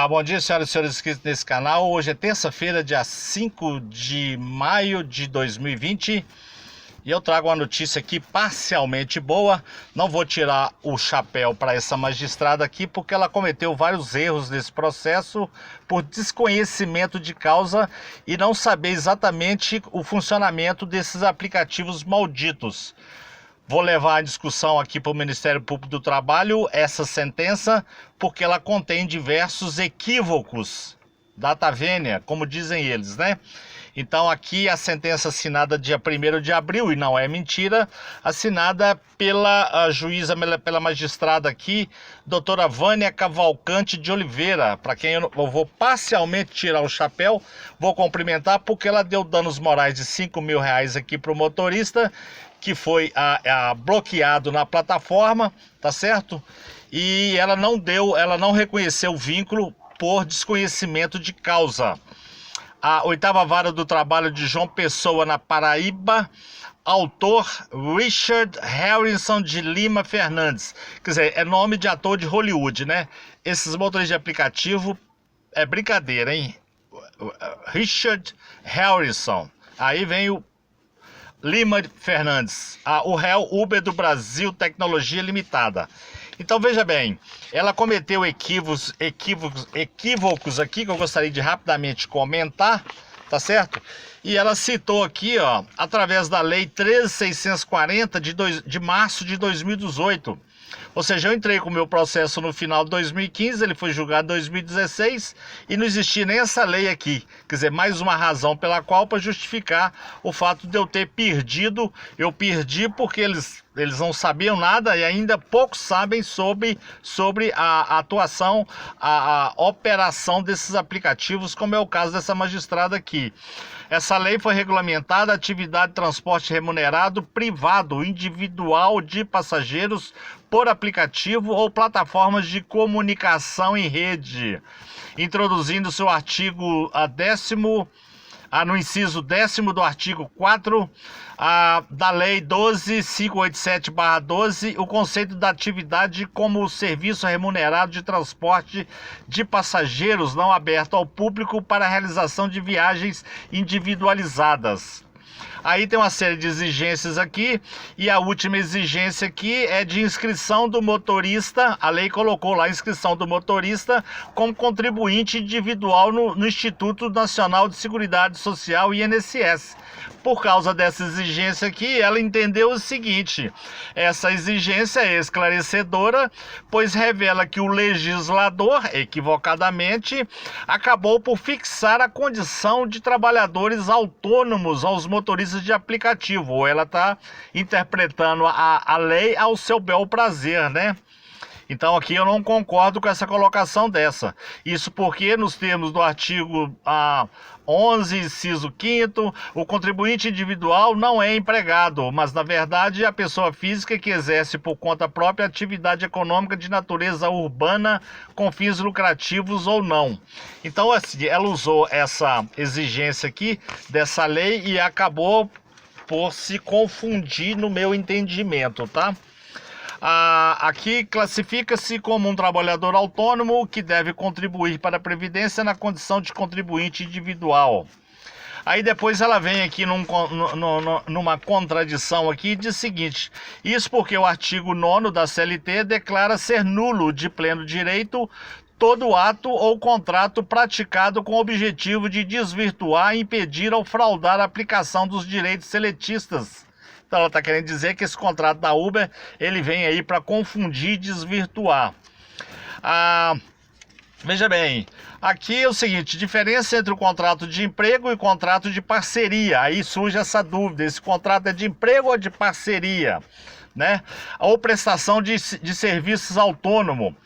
Bom dia, senhoras e senhores inscritos nesse canal. Hoje é terça-feira, dia 5 de maio de 2020 e eu trago uma notícia aqui parcialmente boa. Não vou tirar o chapéu para essa magistrada aqui porque ela cometeu vários erros nesse processo por desconhecimento de causa e não saber exatamente o funcionamento desses aplicativos malditos. Vou levar a discussão aqui para o Ministério Público do Trabalho, essa sentença, porque ela contém diversos equívocos, data vênia, como dizem eles, né? Então aqui a sentença assinada dia 1º de abril, e não é mentira, assinada pela juíza, pela magistrada aqui, doutora Vânia Cavalcante de Oliveira, para quem eu vou parcialmente tirar o chapéu, vou cumprimentar porque ela deu danos morais de R$5.000 aqui para o motorista, que foi bloqueado na plataforma, tá certo? E ela não reconheceu o vínculo por desconhecimento de causa. A 8ª Vara do Trabalho de João Pessoa, na Paraíba, autor Richard Harrison de Lima Fernandes. Quer dizer, é nome de ator de Hollywood, né? Esses motores de aplicativo é brincadeira, hein? Richard Harrison. Aí vem o Lima Fernandes, o réu Uber do Brasil Tecnologia Limitada. Então veja bem, ela cometeu equívocos aqui que eu gostaria de rapidamente comentar, tá certo? E ela citou aqui, ó, através da lei 13.640 de março de 2018. Ou seja, eu entrei com o meu processo no final de 2015, ele foi julgado em 2016 e não existia nem essa lei aqui. Quer dizer, mais uma razão pela qual para justificar o fato de eu ter perdido. Eu perdi porque eles não sabiam nada e ainda poucos sabem sobre a atuação, a operação desses aplicativos, como é o caso dessa magistrada aqui. Essa lei foi regulamentada a atividade de transporte remunerado privado, individual de passageiros por aplicativo ou plataformas de comunicação em rede, introduzindo seu artigo 10º, no inciso 10º do artigo 4 da Lei 12.587/12, o conceito da atividade como serviço remunerado de transporte de passageiros não aberto ao público para a realização de viagens individualizadas. Aí tem uma série de exigências aqui, e a última exigência aqui é de inscrição do motorista. A lei colocou lá a inscrição do motorista como contribuinte individual no Instituto Nacional de Seguridade Social, INSS. Por causa dessa exigência aqui, ela entendeu o seguinte: essa exigência é esclarecedora, pois revela que o legislador, equivocadamente, acabou por fixar a condição de trabalhadores autônomos aos motoristas de aplicativo. Ou ela está interpretando a lei ao seu bel prazer, né? Então aqui eu não concordo com essa colocação dessa. Isso porque nos termos do artigo 11, inciso 5º, o contribuinte individual não é empregado, mas na verdade é a pessoa física que exerce por conta própria atividade econômica de natureza urbana com fins lucrativos ou não. Então assim, ela usou essa exigência aqui dessa lei e acabou por se confundir no meu entendimento, tá? Aqui classifica-se como um trabalhador autônomo que deve contribuir para a Previdência na condição de contribuinte individual. Aí depois ela vem aqui numa contradição aqui e diz o seguinte: isso porque o artigo 9º da CLT declara ser nulo de pleno direito todo ato ou contrato praticado com o objetivo de desvirtuar, impedir ou fraudar a aplicação dos direitos seletistas. Então ela está querendo dizer que esse contrato da Uber, ele vem aí para confundir e desvirtuar. Veja bem, aqui é o seguinte: diferença entre o contrato de emprego e o contrato de parceria. Aí surge essa dúvida: esse contrato é de emprego ou de parceria, né? Ou prestação de serviços autônomo.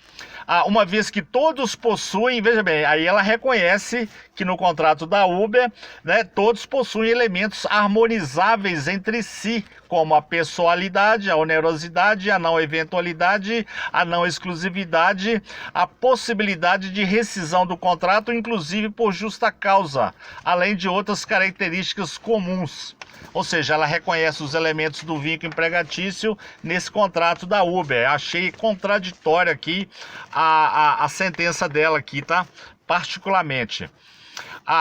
Uma vez que todos possuem, veja bem, aí ela reconhece que no contrato da Uber, né, todos possuem elementos harmonizáveis entre si, como a pessoalidade, a onerosidade, a não eventualidade, a não exclusividade, a possibilidade de rescisão do contrato, inclusive por justa causa, além de outras características comuns. Ou seja, ela reconhece os elementos do vínculo empregatício nesse contrato da Uber. Achei contraditória aqui a sentença dela aqui, tá? Particularmente.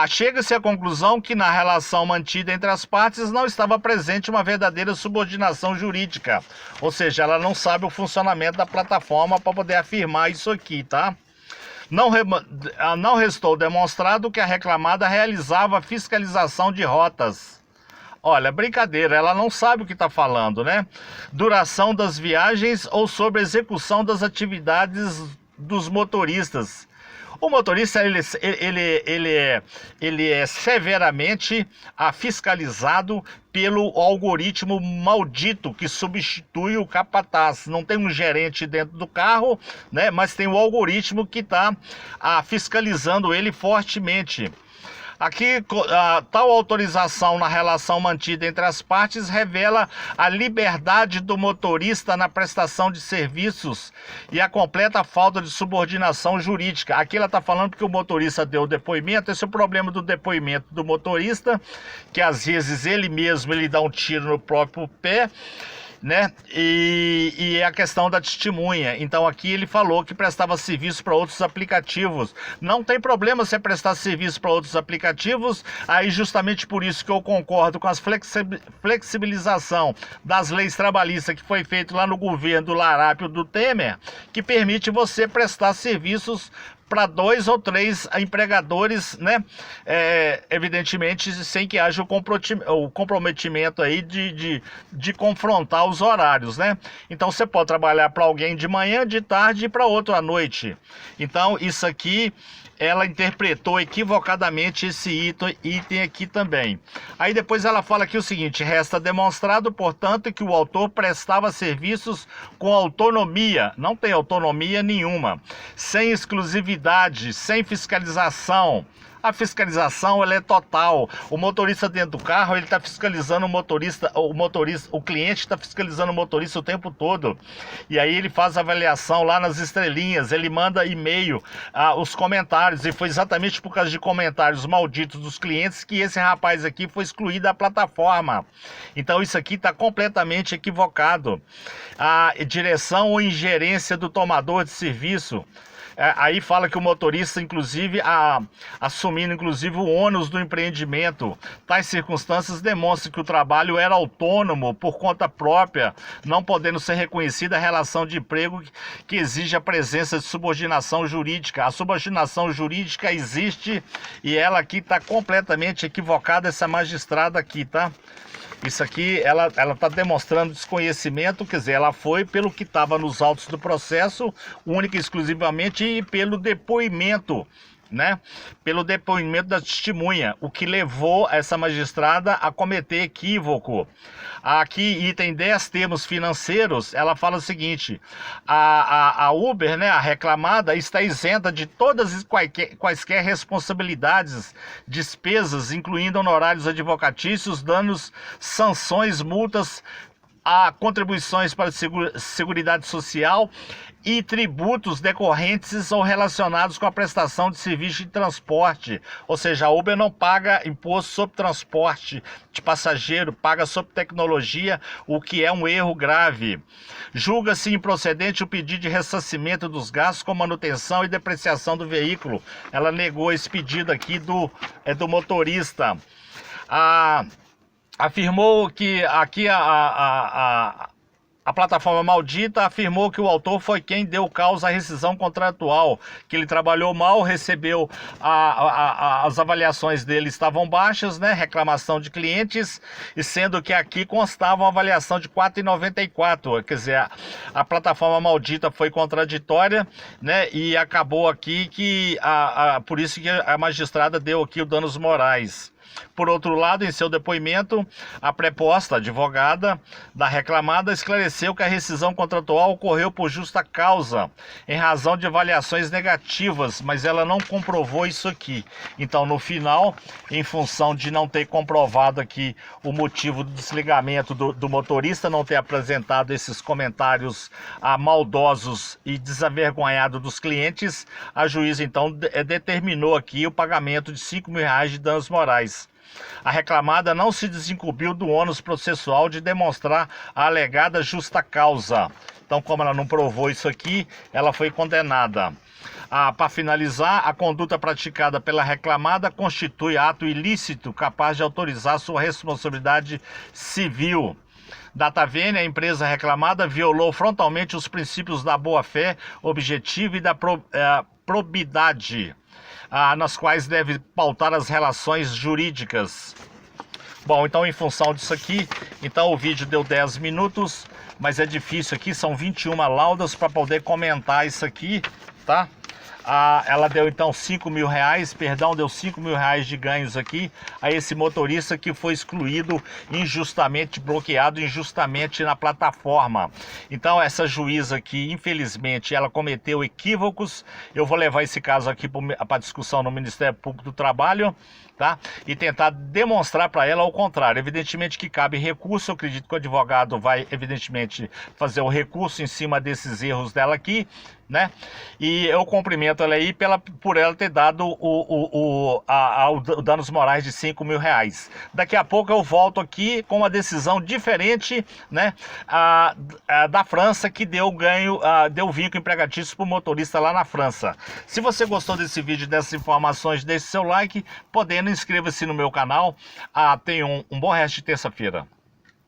Chega-se à conclusão que na relação mantida entre as partes não estava presente uma verdadeira subordinação jurídica. Ou seja, ela não sabe o funcionamento da plataforma para poder afirmar isso aqui, tá? Não restou demonstrado que a reclamada realizava fiscalização de rotas. Olha, brincadeira, ela não sabe o que está falando, né? Duração das viagens ou sobre execução das atividades dos motoristas. O motorista ele é severamente fiscalizado pelo algoritmo maldito que substitui o capataz. Não tem um gerente dentro do carro, né? Mas tem o algoritmo que está fiscalizando ele fortemente. Aqui, tal autorização na relação mantida entre as partes revela a liberdade do motorista na prestação de serviços e a completa falta de subordinação jurídica. Aqui ela está falando porque o motorista deu o depoimento. Esse é o problema do depoimento do motorista, que às vezes ele mesmo dá um tiro no próprio pé, né? E a questão da testemunha. Então aqui ele falou que prestava serviço para outros aplicativos. Não tem problema você prestar serviço para outros aplicativos. Aí justamente por isso que eu concordo com as flexibilização das leis trabalhistas que foi feito lá no governo do Larápio do Temer, que permite você prestar serviços para 2 ou 3 empregadores, né? Evidentemente, sem que haja o comprometimento aí de confrontar os horários, né? Então, você pode trabalhar para alguém de manhã, de tarde e para outro à noite. Então, isso aqui, ela interpretou equivocadamente esse item aqui também. Aí depois ela fala aqui o seguinte: resta demonstrado, portanto, que o autor prestava serviços com autonomia. Não tem autonomia nenhuma, sem exclusividade, sem fiscalização. A fiscalização ela é total. O motorista dentro do carro, ele está fiscalizando o cliente está fiscalizando o motorista o tempo todo. E aí ele faz avaliação lá nas estrelinhas, ele manda e-mail, os comentários, e foi exatamente por causa de comentários malditos dos clientes que esse rapaz aqui foi excluído da plataforma. Então isso aqui está completamente equivocado. A direção ou ingerência do tomador de serviço. Aí fala que o motorista, inclusive, assumindo inclusive o ônus do empreendimento. Tais circunstâncias demonstram que o trabalho era autônomo por conta própria, não podendo ser reconhecida a relação de emprego que exige a presença de subordinação jurídica. A subordinação jurídica existe e ela aqui está completamente equivocada, essa magistrada aqui, tá? Isso aqui, ela está demonstrando desconhecimento, quer dizer, ela foi pelo que estava nos autos do processo, única e exclusivamente, e pelo depoimento, né? Pelo depoimento da testemunha, o que levou essa magistrada a cometer equívoco. Aqui, item 10, termos financeiros, ela fala o seguinte: a Uber, né, a reclamada, está isenta de todas as quaisquer responsabilidades, despesas, incluindo honorários advocatícios, danos, sanções, multas, contribuições para a Seguridade Social e tributos decorrentes ou relacionados com a prestação de serviço de transporte. Ou seja, a Uber não paga imposto sobre transporte de passageiro, paga sobre tecnologia, o que é um erro grave. Julga-se improcedente o pedido de ressarcimento dos gastos com manutenção e depreciação do veículo. Ela negou esse pedido aqui do motorista. Afirmou que aqui a plataforma maldita afirmou que o autor foi quem deu causa à rescisão contratual, que ele trabalhou mal, recebeu as avaliações dele estavam baixas, né? Reclamação de clientes, e sendo que aqui constava uma avaliação de 4,94, quer dizer, a plataforma maldita foi contraditória, né? E acabou aqui que por isso que a magistrada deu aqui o danos morais. Por outro lado, em seu depoimento, a preposta advogada da reclamada esclareceu que a rescisão contratual ocorreu por justa causa, em razão de avaliações negativas, mas ela não comprovou isso aqui. Então, no final, em função de não ter comprovado aqui o motivo do desligamento do motorista, não ter apresentado esses comentários maldosos e desavergonhados dos clientes, a juíza então determinou aqui o pagamento de R$5.000 de danos morais. A reclamada não se desincumbiu do ônus processual de demonstrar a alegada justa causa. Então, como ela não provou isso aqui, ela foi condenada. Para finalizar, a conduta praticada pela reclamada constitui ato ilícito capaz de autorizar sua responsabilidade civil. Data vênia, a empresa reclamada violou frontalmente os princípios da boa-fé objetiva e da probidade, nas quais deve pautar as relações jurídicas. Bom, então em função disso aqui, então o vídeo deu 10 minutos, mas é difícil aqui, são 21 laudas para poder comentar isso aqui, tá? Ela deu então R$5.000, deu R$5.000 de ganhos aqui a esse motorista que foi excluído injustamente, bloqueado injustamente na plataforma. Então essa juíza aqui, infelizmente, ela cometeu equívocos. Eu vou levar esse caso aqui para discussão no Ministério Público do Trabalho, tá? E tentar demonstrar para ela o contrário. Evidentemente que cabe recurso, eu acredito que o advogado vai, evidentemente, fazer o recurso em cima desses erros dela aqui, né? E eu cumprimento ela aí por ela ter dado o danos morais de R$5.000. Daqui a pouco eu volto aqui com uma decisão diferente, né? Da França, que deu ganho, deu vínculo empregatício para o motorista lá na França. Se você gostou desse vídeo, dessas informações, deixe seu like, podendo inscreva-se no meu canal. Tenha um bom resto de terça-feira.